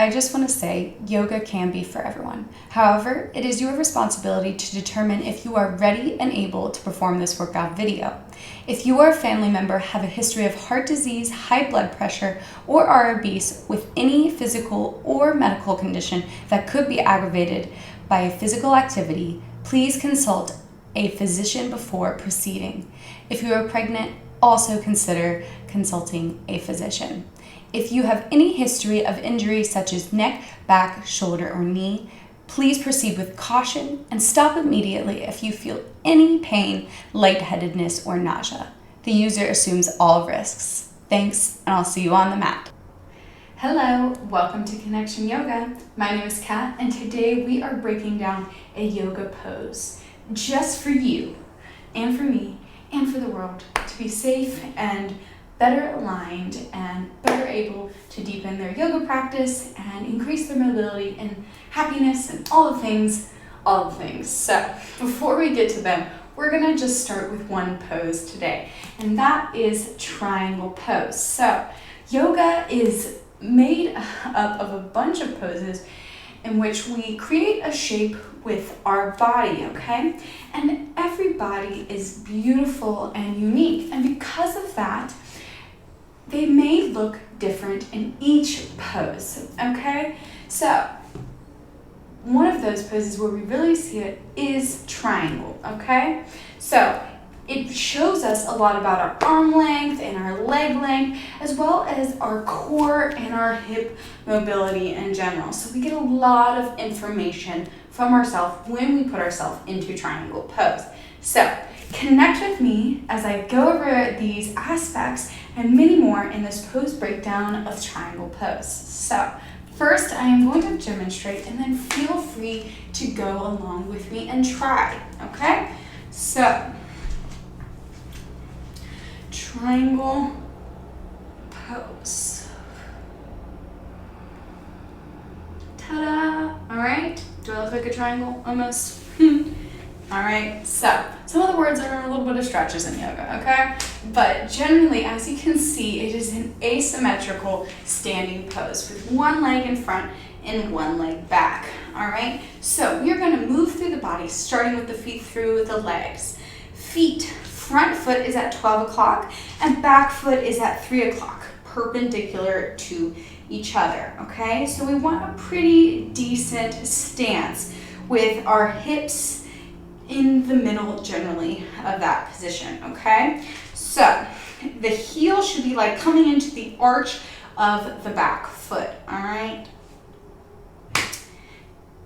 I just want to say yoga can be for everyone. However, it is your responsibility to determine if you are ready and able to perform this workout video. If you or a family member have a history of heart disease, high blood pressure, or are obese with any physical or medical condition that could be aggravated by a physical activity, please consult a physician before proceeding. If you are pregnant, also consider consulting a physician. If you have any history of injury such as neck, back, shoulder, or knee, please proceed with caution and stop immediately if you feel any pain, lightheadedness, or nausea. The user assumes all risks. Thanks, and I'll see you on the mat. Hello, welcome to Connection Yoga. My name is Kat, and today we are breaking down a yoga pose just for you and for me and for the world to be safe and better aligned and better able to deepen their yoga practice and increase their mobility and happiness and all the things. So before we get to them, we're gonna just start with one pose today, and that is triangle pose. So yoga is made up of a bunch of poses in which we create a shape with our body, okay? And every body is beautiful and unique, and because of that, they may look different in each pose, okay? So one of those poses where we really see it is triangle, okay? So it shows us a lot about our arm length and our leg length, as well as our core and our hip mobility in general. So we get a lot of information from ourselves when we put ourselves into triangle pose. So connect with me as I go over these aspects and many more in this pose breakdown of triangle pose. So first I am going to demonstrate, and then feel free to go along with me and try, okay? So triangle pose. Ta-da! All right, do I look like a triangle almost? All right, so some of the words are a little bit of stretches in yoga, okay? But generally, as you can see, it is an asymmetrical standing pose with one leg in front and one leg back, all right? So we're gonna move through the body, starting with the feet through the legs. Feet, front foot is at 12 o'clock and back foot is at 3 o'clock, perpendicular to each other, okay? So we want a pretty decent stance with our hips in the middle generally of that position, okay? So the heel should be like coming into the arch of the back foot, all right?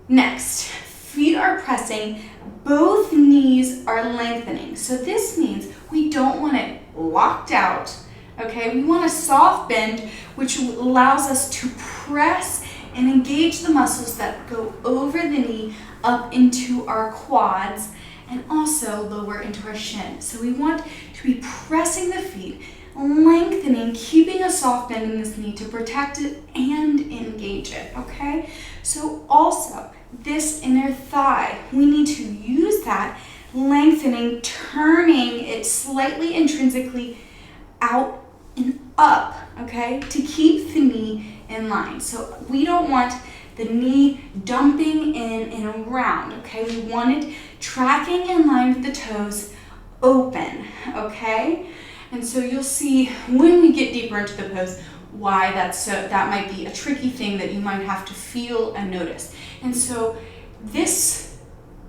Next, feet are pressing, both knees are lengthening. So this means we don't want it locked out, okay? We want a soft bend, which allows us to press and engage the muscles that go over the knee up into our quads and also lower into our shin. So we want to be pressing the feet, lengthening, keeping a soft bend in this knee to protect it and engage it, okay? So also, this inner thigh, we need to use that lengthening, turning it slightly intrinsically out and up, okay, to keep the knee in line. So we don't want the knee dumping in and around, okay? We want it tracking in line with the toes open, okay? And so you'll see when we get deeper into the pose why that might be a tricky thing that you might have to feel and notice. And so this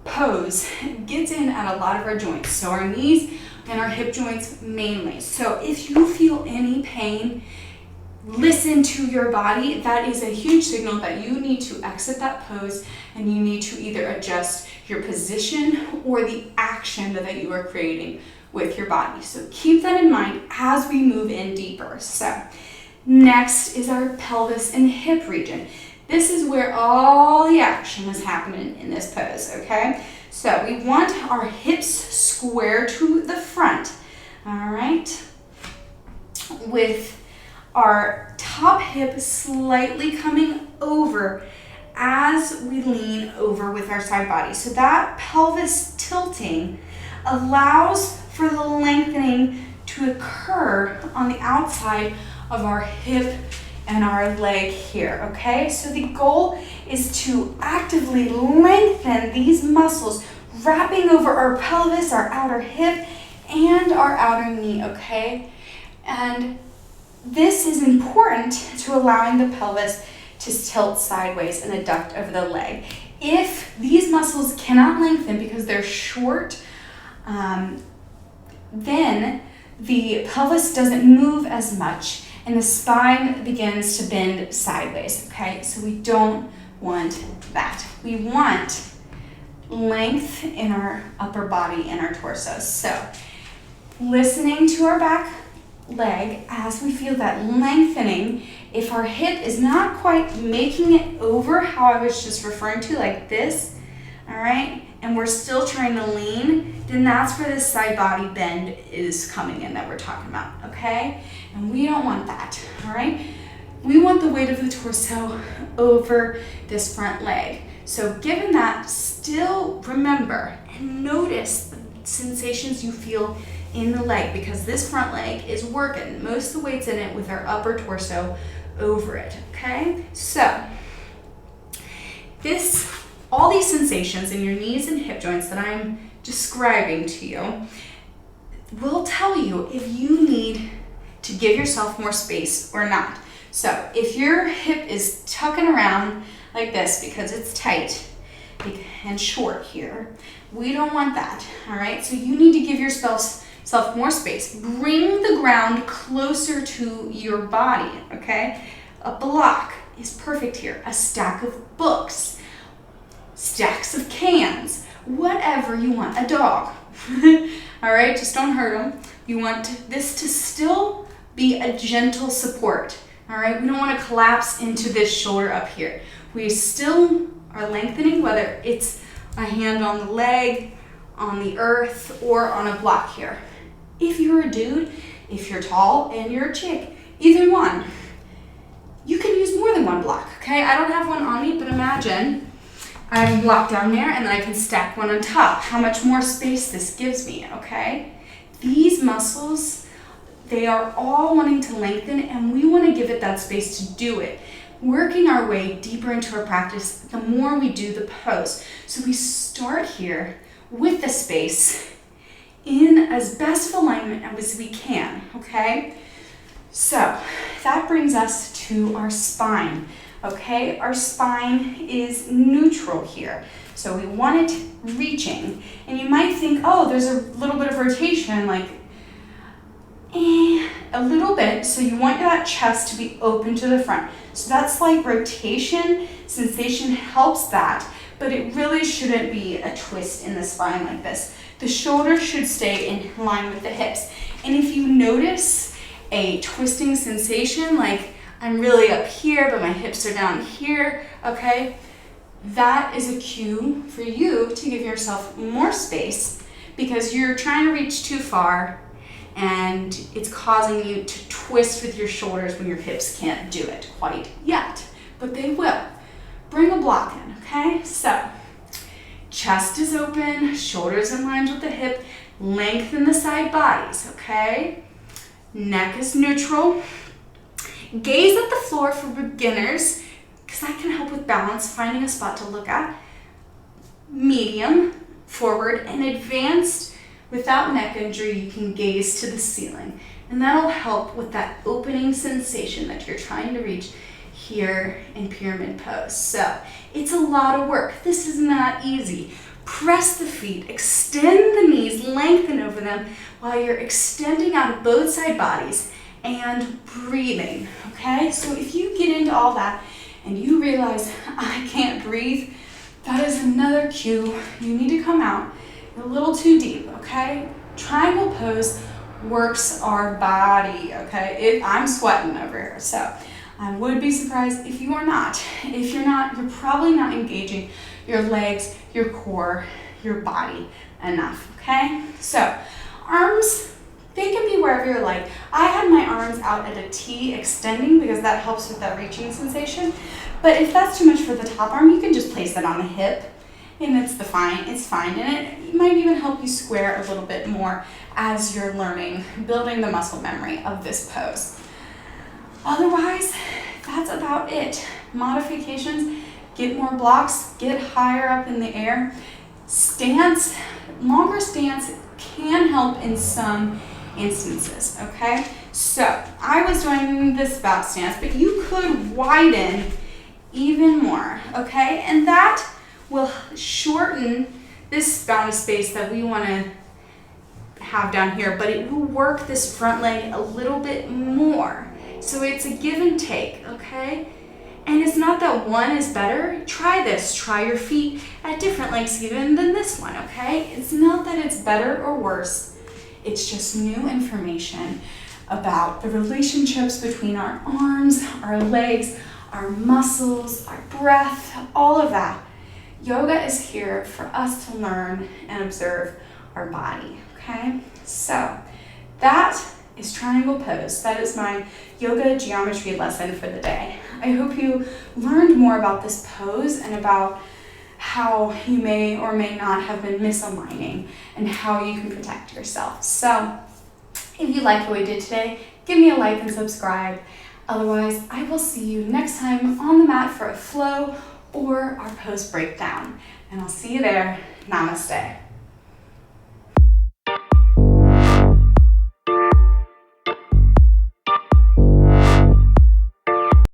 pose gets in at a lot of our joints, so our knees and our hip joints mainly. So if you feel any pain, listen to your body. That is a huge signal that you need to exit that pose and you need to either adjust your position or the action that you are creating with your body. So keep that in mind as we move in deeper. So next is our pelvis and hip region. This is where all the action is happening in this pose, okay? So we want our hips square to the front, all right? With our top hip slightly coming over as we lean over with our side body. So that pelvis tilting allows for the lengthening to occur on the outside of our hip and our leg here, okay? So the goal is to actively lengthen these muscles, wrapping over our pelvis, our outer hip, and our outer knee, okay? And this is important to allowing the pelvis to tilt sideways and adduct over the leg. If these muscles cannot lengthen because they're short, then the pelvis doesn't move as much and the spine begins to bend sideways, okay? So we don't want that. We want length in our upper body and our torso. So listening to our back leg as we feel that lengthening. If our hip is not quite making it over how I was just referring to, like this, all right, and we're still trying to lean, then that's where this side body bend is coming in that we're talking about, okay? And we don't want that, all right? We want the weight of the torso over this front leg. So given that, still remember and notice the sensations you feel in the leg, because this front leg is working most of the weight's in it with our upper torso over it, okay? So all these sensations in your knees and hip joints that I'm describing to you will tell you if you need to give yourself more space or not. So if your hip is tucking around like this because it's tight and short here, we don't want that, all right? So you need to give yourself more space. Bring the ground closer to your body, okay? A block is perfect here. A stack of books, stacks of cans, whatever you want. A dog, all right? Just don't hurt them. You want this to still be a gentle support, all right? We don't want to collapse into this shoulder up here. We still are lengthening, whether it's a hand on the leg, on the earth, or on a block here. If you're a dude, if you're tall and you're a chick, either one, you can use more than one block, okay? I don't have one on me, but imagine I have a block down there and then I can stack one on top. How much more space this gives me, okay? These muscles, they are all wanting to lengthen and we want to give it that space to do it. Working our way deeper into our practice, the more we do the pose. So we start here with the space in as best of alignment as we can, okay? So that brings us to our spine, okay? Our spine is neutral here. So we want it reaching. And you might think, oh, there's a little bit of rotation, like a little bit. So you want that chest to be open to the front. So that slight rotation sensation helps that, but it really shouldn't be a twist in the spine like this. The shoulders should stay in line with the hips. And if you notice a twisting sensation, like I'm really up here, but my hips are down here, okay? That is a cue for you to give yourself more space because you're trying to reach too far and it's causing you to twist with your shoulders when your hips can't do it quite yet, but they will. Bring a block in, okay? So, chest is open, shoulders in line with the hip, lengthen the side bodies, okay? Neck is neutral. Gaze at the floor for beginners, because that can help with balance, finding a spot to look at. Medium, forward, and advanced. Without neck injury, you can gaze to the ceiling, and that'll help with that opening sensation that you're trying to reach here in pyramid pose. So it's a lot of work. This is not easy. Press the feet, extend the knees, lengthen over them while you're extending out of both side bodies and breathing, okay? So if you get into all that and you realize, I can't breathe, that is another cue. You need to come out a little too deep, okay? Triangle pose works our body, okay? I'm sweating over here, so I would be surprised if you are not. If you're not, you're probably not engaging your legs, your core, your body enough, okay? So arms, they can be wherever you're like. I had my arms out at a T extending because that helps with that reaching sensation. But if that's too much for the top arm, you can just place that on the hip and it's fine, and it might even help you square a little bit more as you're learning, building the muscle memory of this pose. Otherwise, that's about it. Modifications, get more blocks, get higher up in the air. Stance, longer stance can help in some instances, okay? So I was doing this bow stance, but you could widen even more, okay? And that will shorten this bound space that we want to have down here, but it will work this front leg a little bit more. So it's a give and take, okay? And it's not that one is better. Try this. Try your feet at different lengths even than this one, okay? It's not that it's better or worse. It's just new information about the relationships between our arms, our legs, our muscles, our breath, all of that. Yoga is here for us to learn and observe our body, okay? So that is triangle pose. That is my yoga geometry lesson for the day. I hope you learned more about this pose and about how you may or may not have been misaligning and how you can protect yourself. So if you like what we did today, give me a like and subscribe. Otherwise, I will see you next time on the mat for a flow or our pose breakdown. And I'll see you there. Namaste.